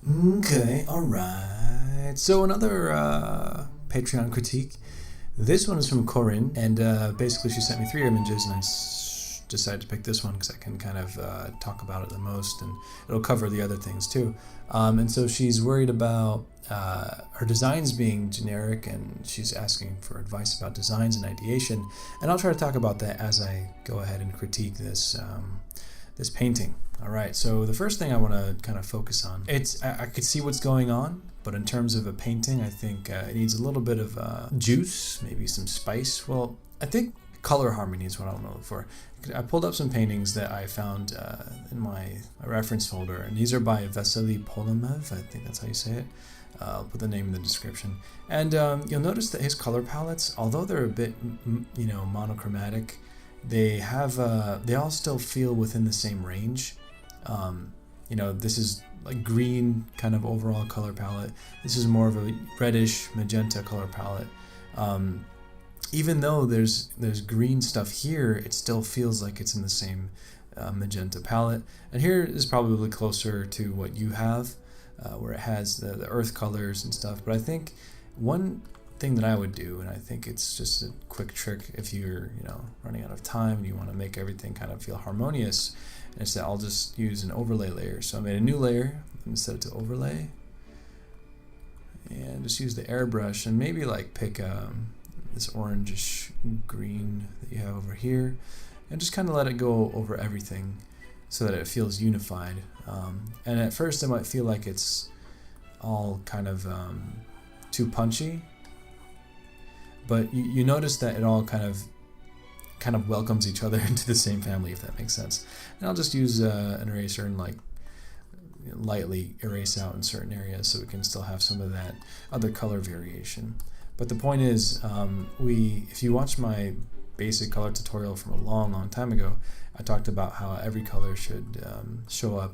Okay, alright. So another Patreon critique. This one is from Corinne, and basically she sent me 3 images, and I decided to pick this one because I can kind of talk about it the most, and it'll cover the other things too. And so she's worried about her designs being generic, and she's asking for advice about designs and ideation, and I'll try to talk about that as I go ahead and critique this this painting. All right, so the first thing I want to kind of focus on, I could see what's going on, but in terms of a painting, I think it needs a little bit of juice, maybe some spice. Well, I think color harmony is what I want to look for. I pulled up some paintings that I found in my reference folder, and these are by Vasily Polomev, I think that's how you say it. I'll put the name in the description. And you'll notice that his color palettes, although they're a bit, monochromatic, they all still feel within the same range. This is like green kind of overall color palette. This is more of a reddish magenta color palette. Even though there's green stuff here, it still feels like it's in the same magenta palette. And here is probably closer to what you have, where it has the earth colors and stuff. But I think one thing that I would do, and I think it's just a quick trick if you're running out of time and you want to make everything kind of feel harmonious, and it's that I'll just use an overlay layer. So I made a new layer and set it to overlay, and just use the airbrush and maybe like pick this orangish green that you have over here, and just kind of let it go over everything so that it feels unified. And at first it might feel like it's all kind of too punchy, but you notice that it all kind of welcomes each other into the same family, if that makes sense. And I'll just use an eraser and lightly erase out in certain areas so we can still have some of that other color variation. But the point is, if you watch my basic color tutorial from a long time ago, I talked about how every color should show up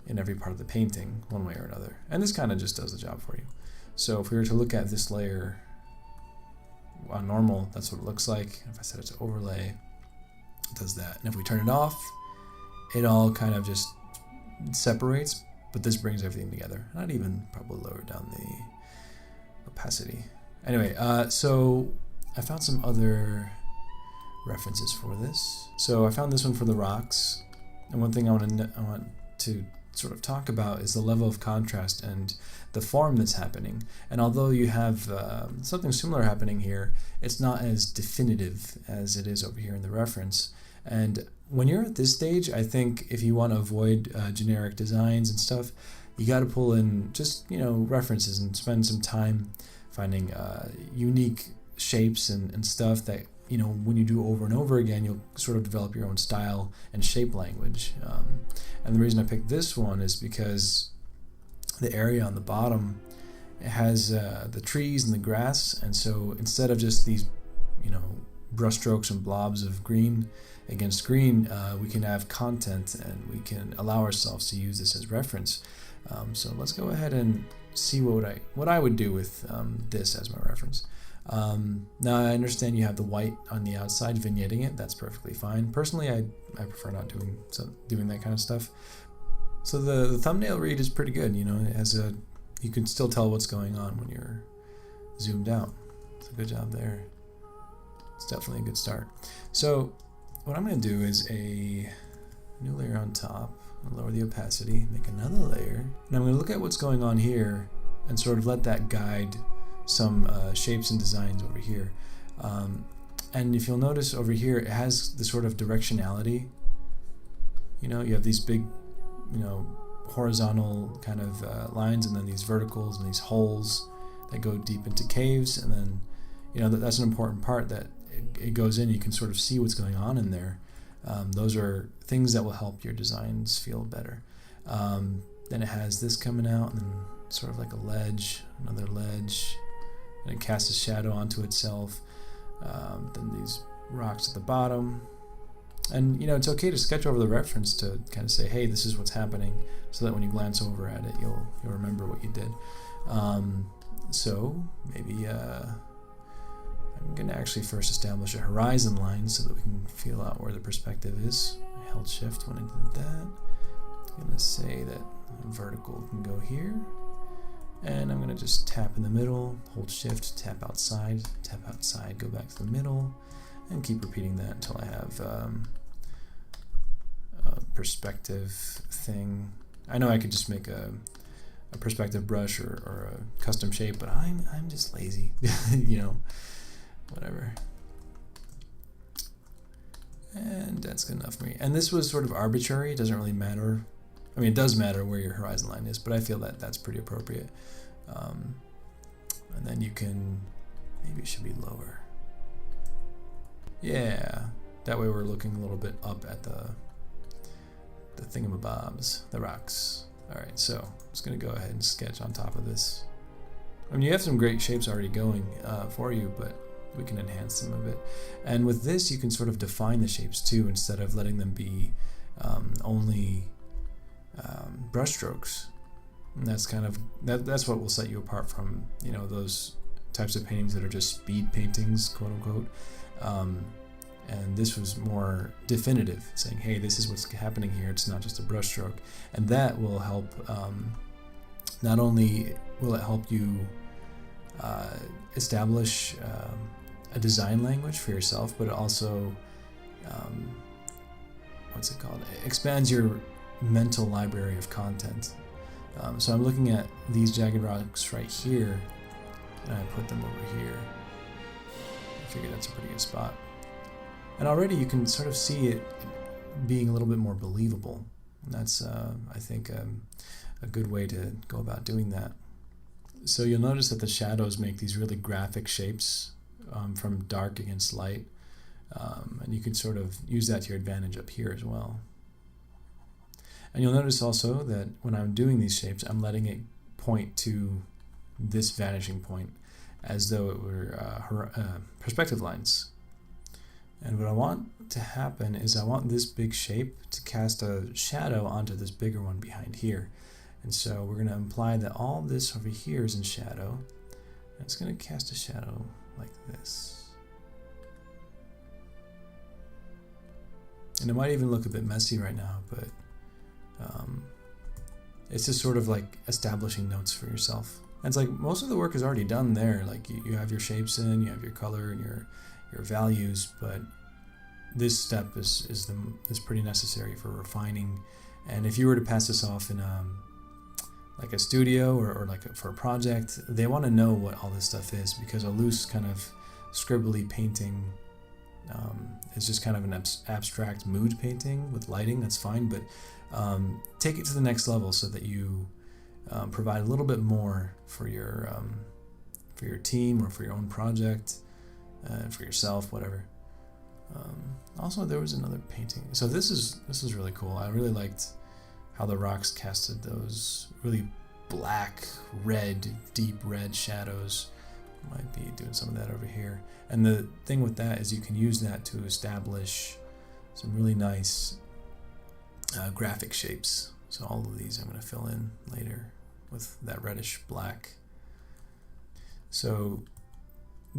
in every part of the painting one way or another. And this kind of just does the job for you. So if we were to look at this layer on normal, that's what it looks like. If I set it to overlay, it does that. And if we turn it off, it all kind of just separates, but this brings everything together. I'd even probably lower down the opacity. Anyway, so I found some other references for this. So I found this one for the rocks, and one thing I want to sort of talk about is the level of contrast and the form that's happening. And although you have something similar happening here, it's not as definitive as it is over here in the reference. And when you're at this stage, I think if you want to avoid generic designs and stuff, you got to pull in just references and spend some time finding unique shapes and stuff that when you do over and over again, you'll sort of develop your own style and shape language. And the reason I picked this one is because the area on the bottom, it has the trees and the grass, and so instead of just these brush strokes and blobs of green against green, we can have content, and we can allow ourselves to use this as reference. So let's go ahead and see what I would do with this as my reference. Now I understand you have the white on the outside vignetting it. That's perfectly fine. Personally, I prefer not doing that kind of stuff. So the thumbnail read is pretty good. It has you can still tell what's going on when you're zoomed out. It's a good job there. It's definitely a good start. So what I'm going to do is a new layer on top. I'll lower the opacity, make another layer, and I'm going to look at what's going on here and sort of let that guide some shapes and designs over here. And if you'll notice over here, it has the sort of directionality. You have these big, horizontal kind of lines, and then these verticals and these holes that go deep into caves. And then, that's an important part, that it goes in, you can sort of see what's going on in there. Those are things that will help your designs feel better. Then it has this coming out, and then sort of like a ledge, another ledge, and it casts a shadow onto itself. Then these rocks at the bottom. And it's okay to sketch over the reference to kind of say, hey, this is what's happening, so that when you glance over at it, you'll remember what you did. So maybe I'm going to actually first establish a horizon line so that we can feel out where the perspective is. I held shift when I did that. I'm going to say that Vertical can go here. And I'm going to just tap in the middle, hold shift, tap outside, go back to the middle, and keep repeating that until I have a perspective thing. I know I could just make a perspective brush or a custom shape, but I'm just lazy, you know, whatever. And that's good enough for me. And this was sort of arbitrary. It doesn't really matter. I mean, it does matter where your horizon line is, but I feel that that's pretty appropriate. And then you can, maybe it should be lower. Yeah, that way we're looking a little bit up at the thingamabobs, the rocks. All right, so I'm just gonna go ahead and sketch on top of this. I mean, you have some great shapes already going for you, but we can enhance them a bit. And with this, you can sort of define the shapes too, instead of letting them be only brush strokes. And that's kind of that's what will set you apart from, you know, those types of paintings that are just speed paintings, quote unquote. And this was more definitive, saying, hey, this is what's happening here. It's not just a brush stroke. And that will help, not only will it help you establish a design language for yourself, but it also, what's it called? It expands your mental library of content. So I'm looking at these jagged rocks right here, and I put them over here. I figure that's a pretty good spot. And already you can sort of see it being a little bit more believable. And that's, I think, a good way to go about doing that. So you'll notice that the shadows make these really graphic shapes from dark against light. And you can sort of use that to your advantage up here as well. And you'll notice also that when I'm doing these shapes, I'm letting it point to this vanishing point as though it were perspective lines. And what I want to happen is I want this big shape to cast a shadow onto this bigger one behind here. And so we're going to imply that all this over here is in shadow. And it's going to cast a shadow like this. And it might even look a bit messy right now, but it's just sort of like establishing notes for yourself. And it's like most of the work is already done there. Like you have your shapes in, you have your color and your values, but this step is pretty necessary for refining. And if you were to pass this off in like a studio or like for a project, they want to know what all this stuff is, because a loose kind of scribbly painting is just kind of an abstract mood painting with lighting. That's fine, but take it to the next level so that you provide a little bit more for your team or for your own project. For yourself, whatever. Also, there was another painting. So this is really cool. I really liked how the rocks casted those really black, red, deep red shadows. Might be doing some of that over here. And the thing with that is you can use that to establish some really nice graphic shapes. So all of these I'm going to fill in later with that reddish black. So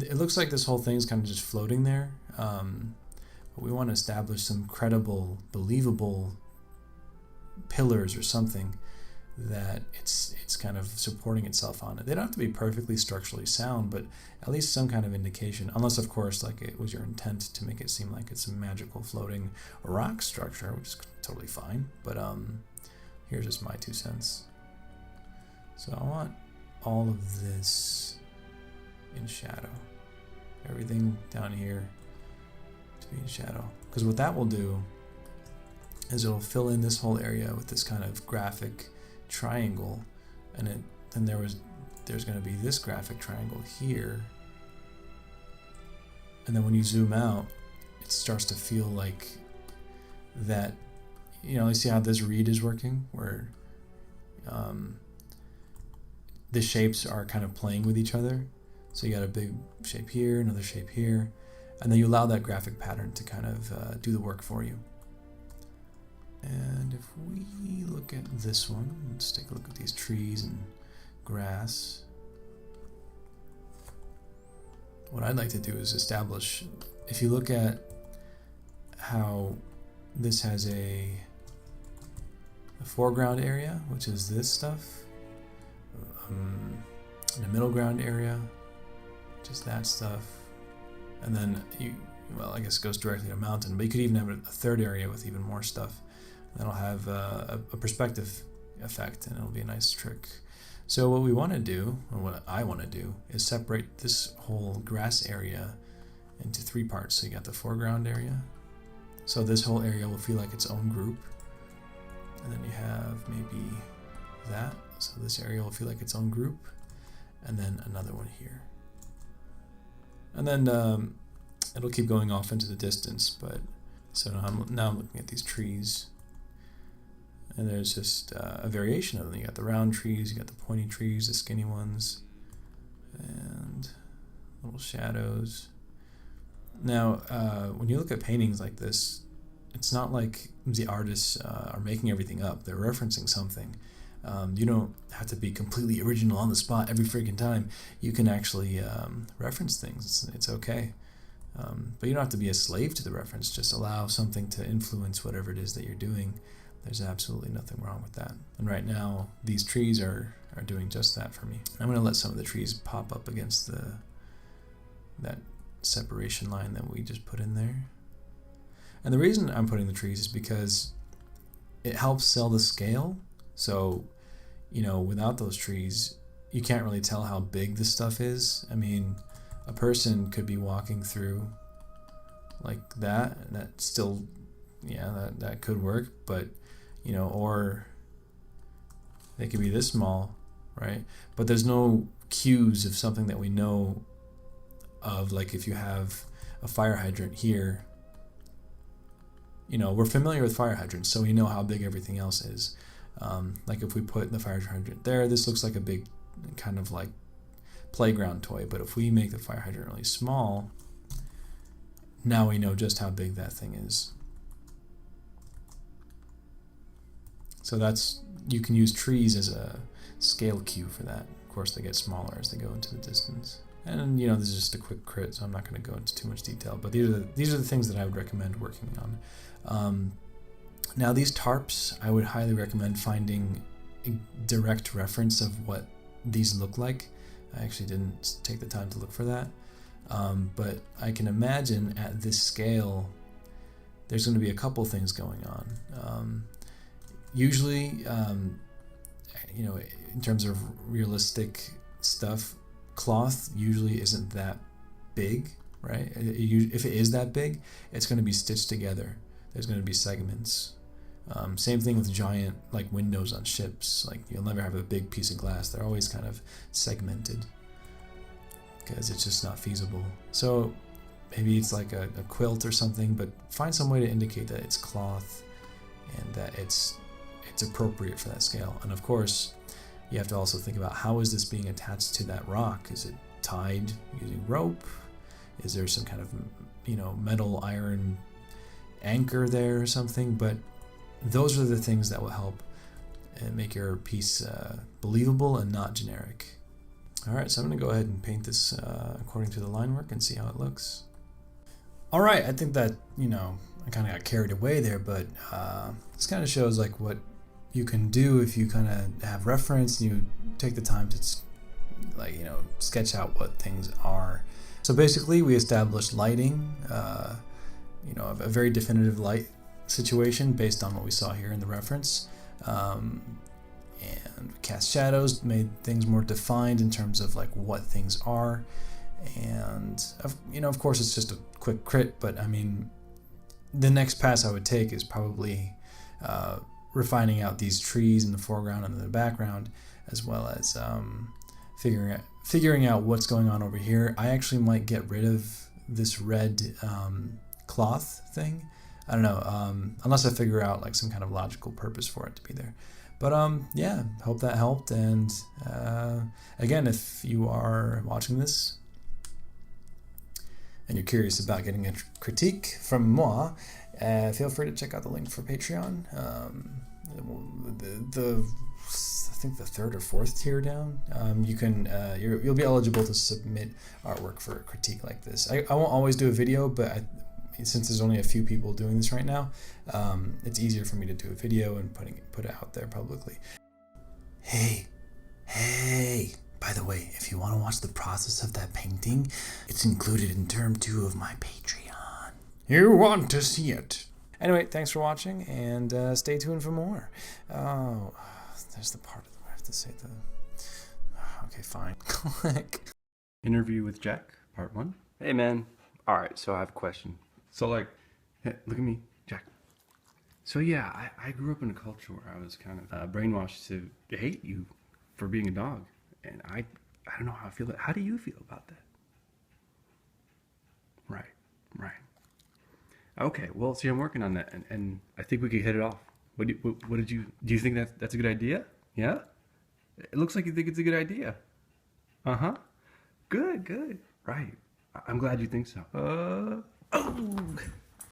it looks like this whole thing is kind of just floating there, but we want to establish some credible, believable pillars or something that it's kind of supporting itself on it. They don't have to be perfectly structurally sound, but at least some kind of indication, unless of course like it was your intent to make it seem like it's a magical floating rock structure, which is totally fine, but here's just my 2 cents. So I want all of this in shadow. Everything down here to be in shadow. Because what that will do is it'll fill in this whole area with this kind of graphic triangle, and then there's going to be this graphic triangle here, and then when you zoom out, it starts to feel like that. You see how this reed is working, where the shapes are kind of playing with each other. So you got a big shape here, another shape here, and then you allow that graphic pattern to kind of do the work for you. And if we look at this one, let's take a look at these trees and grass. What I'd like to do is establish, if you look at how this has a the foreground area, which is this stuff, the middle ground area, just that stuff, and then well, I guess it goes directly to mountain, but you could even have a third area with even more stuff. That'll have a perspective effect, and it'll be a nice trick. So what we want to do, or what I want to do, is separate this whole grass area into 3 parts. So you got the foreground area, so this whole area will feel like its own group, and then you have maybe that, so this area will feel like its own group, and then another one here, and then it'll keep going off into the distance. But so now I'm looking at these trees, and there's just a variation of them. You got the round trees, you got the pointy trees, the skinny ones, and little shadows. Now, when you look at paintings like this, it's not like the artists are making everything up. They're referencing something. You don't have to be completely original on the spot every freaking time. You can actually reference things. It's okay. But you don't have to be a slave to the reference. Just allow something to influence whatever it is that you're doing. There's absolutely nothing wrong with that. And right now, these trees are doing just that for me. I'm going to let some of the trees pop up against that separation line that we just put in there. And the reason I'm putting the trees is because it helps sell the scale. So, without those trees, you can't really tell how big this stuff is. I mean, a person could be walking through like that, and that still, that could work, but, or they could be this small, right? But there's no cues of something that we know of, like if you have a fire hydrant here, we're familiar with fire hydrants, so we know how big everything else is. Like if we put the fire hydrant there, this looks like a big kind of like playground toy, but if we make the fire hydrant really small, now we know just how big that thing is. So you can use trees as a scale cue for that. Of course, they get smaller as they go into the distance. And this is just a quick crit, so I'm not going to go into too much detail, but these are the things that I would recommend working on. Now these tarps, I would highly recommend finding a direct reference of what these look like. I actually didn't take the time to look for that, but I can imagine at this scale there's going to be a couple things going on. Usually, in terms of realistic stuff, cloth usually isn't that big, right? If it is that big, it's going to be stitched together. There's going to be segments. Same thing with giant like windows on ships. Like you'll never have a big piece of glass. They're always kind of segmented because it's just not feasible. So maybe it's like a quilt or something, but find some way to indicate that it's cloth and that it's appropriate for that scale. And of course, you have to also think about how is this being attached to that rock? Is it tied using rope? Is there some kind of metal iron anchor there or something? But those are the things that will help make your piece believable and not generic. Alright, so I'm going to go ahead and paint this according to the line work and see how it looks. Alright, I think that, I kind of got carried away there, but this kind of shows like what you can do if you kind of have reference and you take the time to sketch out what things are. So basically we established lighting, a very definitive light situation based on what we saw here in the reference, and cast shadows, made things more defined in terms of like what things are, and of course it's just a quick crit, but I mean the next pass I would take is probably refining out these trees in the foreground and in the background, as well as figuring out what's going on over here. I actually might get rid of this red cloth thing. I don't know, unless I figure out like some kind of logical purpose for it to be there. But yeah, hope that helped. And again, if you are watching this and you're curious about getting a critique from moi, feel free to check out the link for Patreon. I think the 3rd or 4th tier down, you'll be eligible to submit artwork for a critique like this. I won't always do a video, but since there's only a few people doing this right now, it's easier for me to do a video and put it out there publicly. Hey, by the way, if you want to watch the process of that painting, it's included in term 2 of my Patreon. You want to see it? Anyway, thanks for watching, and stay tuned for more. Oh, there's the part where I have to say the... Okay, fine. Click. Interview with Jack, part 1. Hey, man. All right, so I have a question. So, like, hey, look at me, Jack. So, yeah, I grew up in a culture where I was kind of brainwashed to hate you for being a dog. And I don't know how I feel. How do you feel about that? Right. Okay, well, see, I'm working on that, and I think we could hit it off. What did you... Do you think that's a good idea? Yeah? It looks like you think it's a good idea. Uh-huh. Good. Right. I'm glad you think so. Oh.